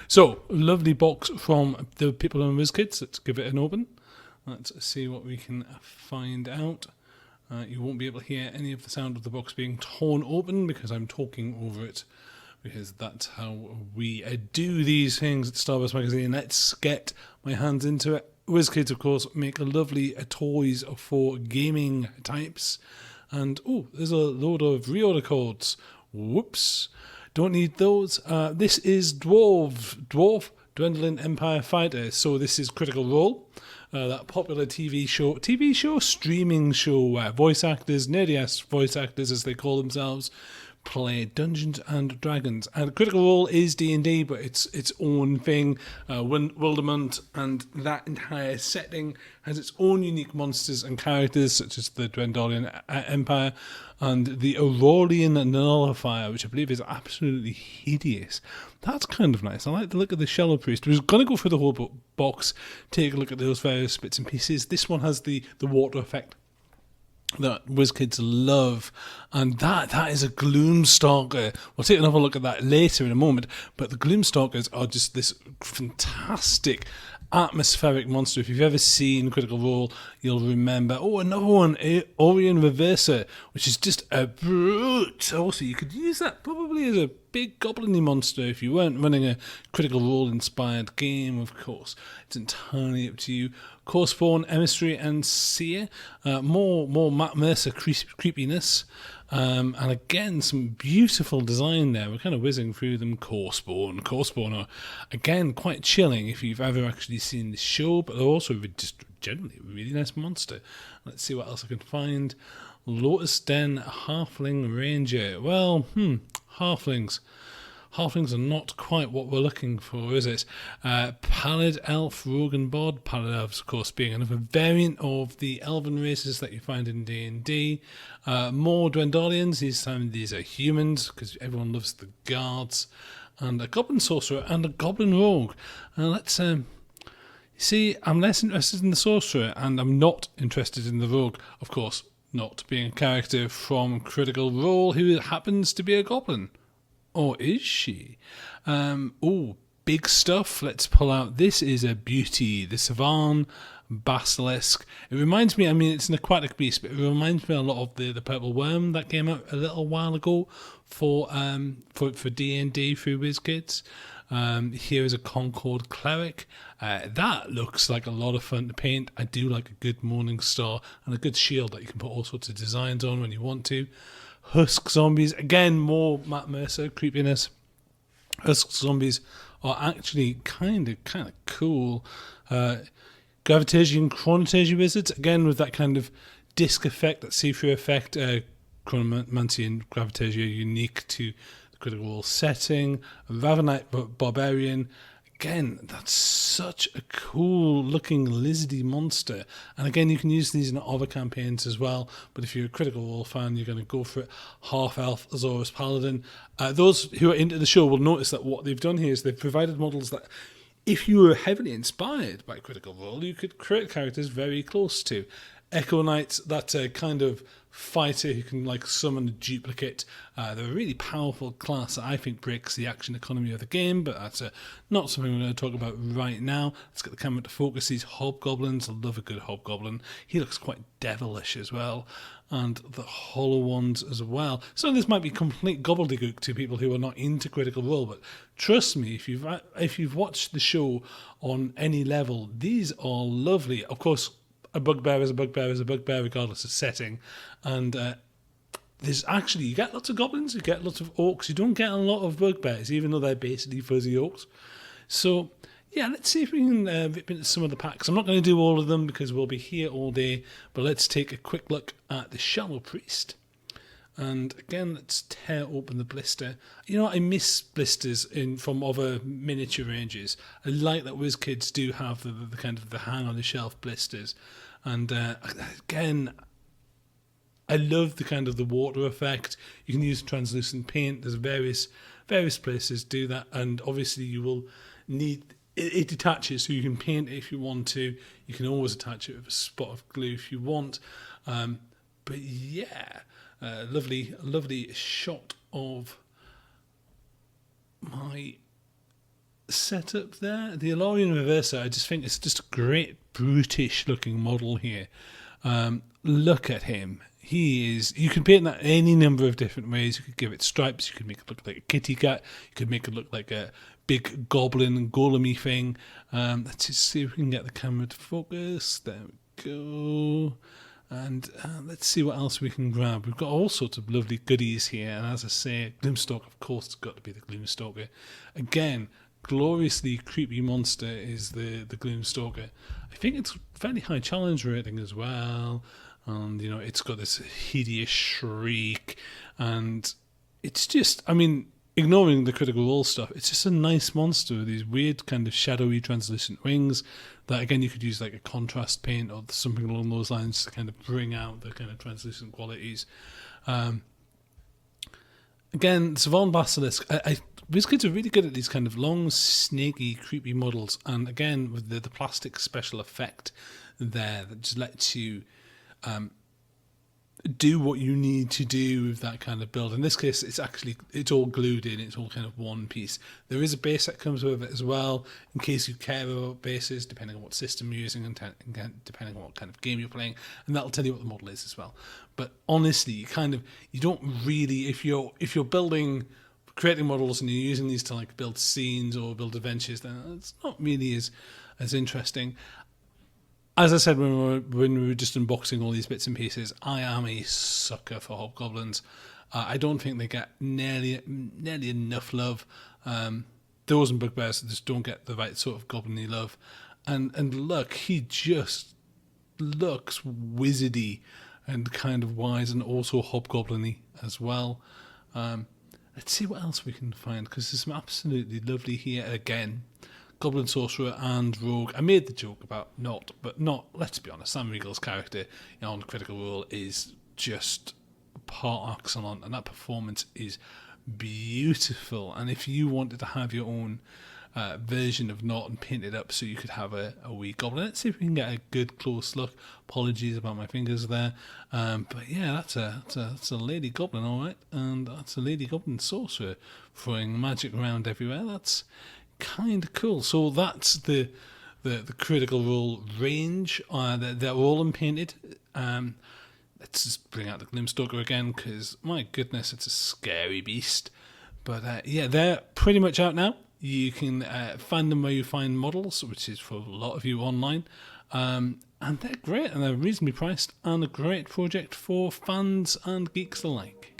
So, lovely box from the people on WizKids. Let's give it an open. Let's see what we can find out. You won't be able to hear any of the sound of the box being torn open because I'm talking over it, because that's how we do these things at STARBURST magazine. Let's get my hands into it. WizKids, of course, make lovely toys for gaming types. And, oh, there's a load of reorder codes. Whoops. Don't need those. This is Dwarf Dwindling Empire Fighter. So this is Critical Role, that popular TV show, streaming show where voice actors, nerdy-ass voice actors as they call themselves, play Dungeons and Dragons. And Critical Role is D&D, but it's its own thing. Wildemont and that entire setting has its own unique monsters and characters, such as the Dwendalian Empire and the Aurorian Nullifier, which I believe is absolutely hideous. That's kind of nice. I like the look of the Shadow Priest. We're going to go through the whole box, take a look at those various bits and pieces. This one has the water effect that WizKids love, and that is a Gleam Stalker. We'll take another look at that later in a moment, but the Gleam Stalkers are just this fantastic atmospheric monster. If you've ever seen Critical Role, you'll remember, another one, Orion Reverser, which is just a brute. Also, you could use that probably as a big goblin-y monster if you weren't running a Critical Role inspired game, of course. It's entirely up to you. Corespawn, Emissary and Seer. More Matt Mercer creepiness. And again, some beautiful design there. We're kind of whizzing through them. Corespawn are, again, quite chilling if you've ever actually seen the show, but they're also just generally a really nice monster. Let's see what else I can find. Lotus Den Halfling Ranger. Well, halflings. Halflings are not quite what we're looking for, is it? Pallid Elf Rogue and Bod. Pallid Elves, of course, being another variant of the elven races that you find in D&D. More Dwendalians. These are humans, because everyone loves the guards. And a Goblin Sorcerer and a Goblin Rogue. Let's see, I'm less interested in the Sorcerer, and I'm not interested in the Rogue, of course, not being a character from Critical Role who happens to be a Goblin. Or is she? Big stuff. Let's pull out. This is a beauty. The Savann Basilisk. It reminds me, it's an aquatic beast, but it reminds me a lot of the purple worm that came out a little while ago for D&D through WizKids. Here is a Concord Cleric. That looks like a lot of fun to paint. I do like a good Morning Star and a good shield that you can put all sorts of designs on when you want to. Husk Zombies, again, more Matt Mercer creepiness. Husk Zombies are actually kind of cool. Gravitasian Chronomancy Wizards, again with that kind of disc effect, that see-through effect. Chronomancy and Gravitasia are unique to the Critical Role setting. Ravenite Barbarian. Again, that's such a cool looking lizardy monster. And again, you can use these in other campaigns as well. But if you're a Critical Role fan, you're going to go for it. Half-elf Azores Paladin. Those who are into the show will notice that what they've done here is they've provided models that, if you were heavily inspired by Critical Role, you could create characters very close to. Echo Knights, that's a kind of fighter who can summon a duplicate. They're a really powerful class that I think breaks the action economy of the game, but that's not something we're going to talk about right now. Let's get the camera to focus. These hobgoblins, I love a good hobgoblin. He looks quite devilish as well, and the hollow ones as well. So this might be complete gobbledygook to people who are not into Critical Role, but trust me, if you've watched the show on any level, these are lovely. Of course, a bugbear is a bugbear is a bugbear regardless of setting, and there's actually, you get lots of goblins, you get lots of orcs, you don't get a lot of bugbears, even though they're basically fuzzy orcs. So yeah, let's see if we can rip into some of the packs. I'm not going to do all of them because we'll be here all day, but let's take a quick look at the Shadow Priest. And again, let's tear open the blister. I miss blisters from other miniature ranges. I like that WizKids do have the kind of the hang on the shelf blisters. And again, I love the kind of the water effect. You can use translucent paint. There's various places do that, and obviously you will need it detaches, so you can paint it if you want to. You can always attach it with a spot of glue if you want. But yeah. Lovely shot of my setup there. The Alorian Reverser, I just think it's just a great brutish looking model here. Look at him. He is. You can paint that any number of different ways. You could give it stripes. You could make it look like a kitty cat. You could make it look like a big goblin golem-y thing. Let's just see if we can get the camera to focus. There we go. And let's see what else we can grab. We've got all sorts of lovely goodies here. And as I say, Gleam Stalker, of course, it's got to be the Gleam Stalker. Again, gloriously creepy monster is the Gleam Stalker. I think it's fairly high challenge rating as well. And, you know, it's got this hideous shriek. And it's just, I mean, ignoring the critical role stuff, it's just a nice monster with these weird kind of shadowy translucent wings that, again, you could use like a contrast paint or something along those lines to kind of bring out the kind of translucent qualities. Again, Savant Basilisk, WizKids are really good at these kind of long, snaky, creepy models. And again, with the plastic special effect there that just lets you do what you need to do with that kind of build. In this case, it's all glued in. It's all kind of one piece. There is a base that comes with it as well, in case you care about bases, depending on what system you're using and depending on what kind of game you're playing, and that'll tell you what the model is as well. But honestly, you don't really, if you're creating models and you're using these to like build scenes or build adventures, then it's not really as interesting. As I said when we were just unboxing all these bits and pieces, I am a sucker for hobgoblins. I don't think they get nearly enough love. Those and bugbears just don't get the right sort of goblin-y love. And look, he just looks wizardy and kind of wise and also hobgoblin-y as well. Let's see what else we can find, because there's some absolutely lovely here again. Goblin Sorcerer and Rogue. I made the joke about not, let's be honest, Sam Riegel's character on Critical Role is just par excellence, and that performance is beautiful. And if you wanted to have your own version of Not and paint it up so you could have a wee goblin, let's see if we can get a good close look. Apologies about my fingers there. But yeah, that's a lady goblin, all right. And that's a lady goblin sorcerer throwing magic around everywhere. That's kind of cool. So that's the Critical Role range. They're all unpainted. Let's just bring out the Gleam Stalker again, because my goodness, it's a scary beast. But yeah, they're pretty much out now. You can find them where you find models, which is for a lot of you online. And they're great, and they're reasonably priced, and a great project for fans and geeks alike.